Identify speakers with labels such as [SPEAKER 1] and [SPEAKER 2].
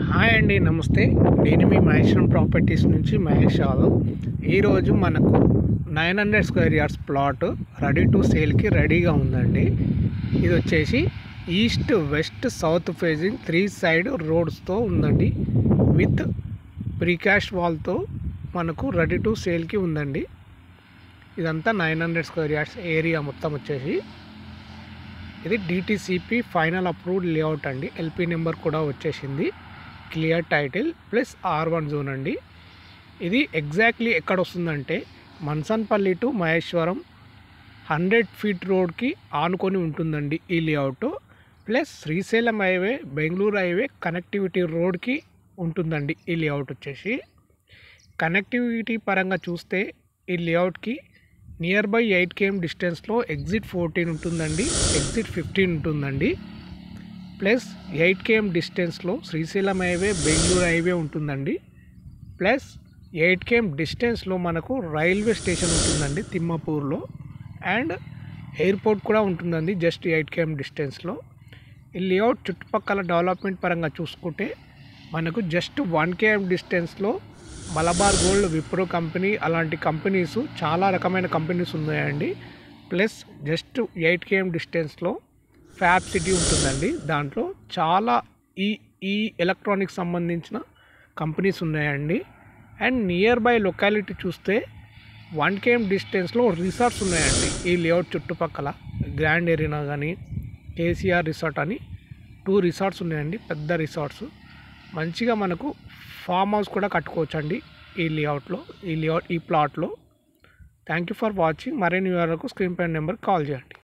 [SPEAKER 1] Hi అండి, నమస్తే. నేను మీ మహేశ్వరం ప్రాపర్టీస్ నుంచి మహేష్ యాదవ్. ఈరోజు మనకు 900 square yards plot ready to సేల్కి రెడీగా ఉందండి. ఇది వచ్చేసి east west south facing 3 side రోడ్స్తో ఉందండి. విత్ ప్రీకాస్ట్ వాల్తో మనకు రెడీ టు సేల్కి ఉందండి. ఇదంతా 900 స్క్వేర్ యార్డ్స్ ఏరియా మొత్తం వచ్చేసి. ఇది డిటిసిపి ఫైనల్ అప్రూవ్డ్ లేఅవుట్ అండి. ఎల్పి నెంబర్ కూడా వచ్చేసింది. Clear title plus R1 zone అండి. ఇది ఎగ్జాక్ట్లీ ఎక్కడ వస్తుందంటే మన్సన్పల్లి టు మహేశ్వరం 100 ఫీట్ రోడ్కి ఆనుకొని ఉంటుందండి ఈ layout. Plus Srisailam highway, Bengaluru highway connectivity రోడ్కి ఉంటుందండి ఈ లేఅవుట్ వచ్చేసి. కనెక్టివిటీ పరంగా చూస్తే ఈ లేఅవుట్కి నియర్ బై 8 km డిస్టెన్స్లో ఎగ్జిట్ 14 ఉంటుందండి, ఎగ్జిట్ 15 ఉంటుందండి. ప్లస్ 8 km డిస్టెన్స్లో శ్రీశైలం హైవే, బెంగళూరు హైవే ఉంటుందండి. ప్లస్ 8 km డిస్టెన్స్లో మనకు రైల్వే స్టేషన్ ఉంటుందండి తిమ్మాపూర్లో. అండ్ ఎయిర్పోర్ట్ కూడా ఉంటుందండి జస్ట్ 8 km డిస్టెన్స్లో. ఈ లేఅవుట్ చుట్టుపక్కల డెవలప్మెంట్ పరంగా చూసుకుంటే మనకు జస్ట్ 1 km డిస్టెన్స్లో మలబార్ గోల్డ్, విప్రో కంపెనీ అలాంటి కంపెనీస్ చాలా రకమైన కంపెనీస్ ఉన్నాయండి. ప్లస్ జస్ట్ 8 km డిస్టెన్స్లో ఫ్యాబ్ సిటీ ఉంటుందండి. దాంట్లో చాలా ఈ ఎలక్ట్రానిక్స్ సంబంధించిన కంపెనీస్ ఉన్నాయండి. అండ్ నియర్ బై లొకాలిటీ చూస్తే 1 km డిస్టెన్స్లో రిసార్ట్స్ ఉన్నాయండి ఈ లేఅవుట్ చుట్టుపక్కల. గ్రాండ్ ఎరీనా కానీ, కేసీఆర్ రిసార్ట్ అని 2 రిసార్ట్స్ ఉన్నాయండి, పెద్ద రిసార్ట్స్. మంచిగా మనకు ఫామ్ హౌస్ కూడా కట్టుకోవచ్చు అండి ఈ లేఅవుట్లో, ఈ ప్లాట్లో. Thank you for watching. మరిన్ని వివరాలకు స్క్రీన్ పై నెంబర్ కాల్ చేయండి.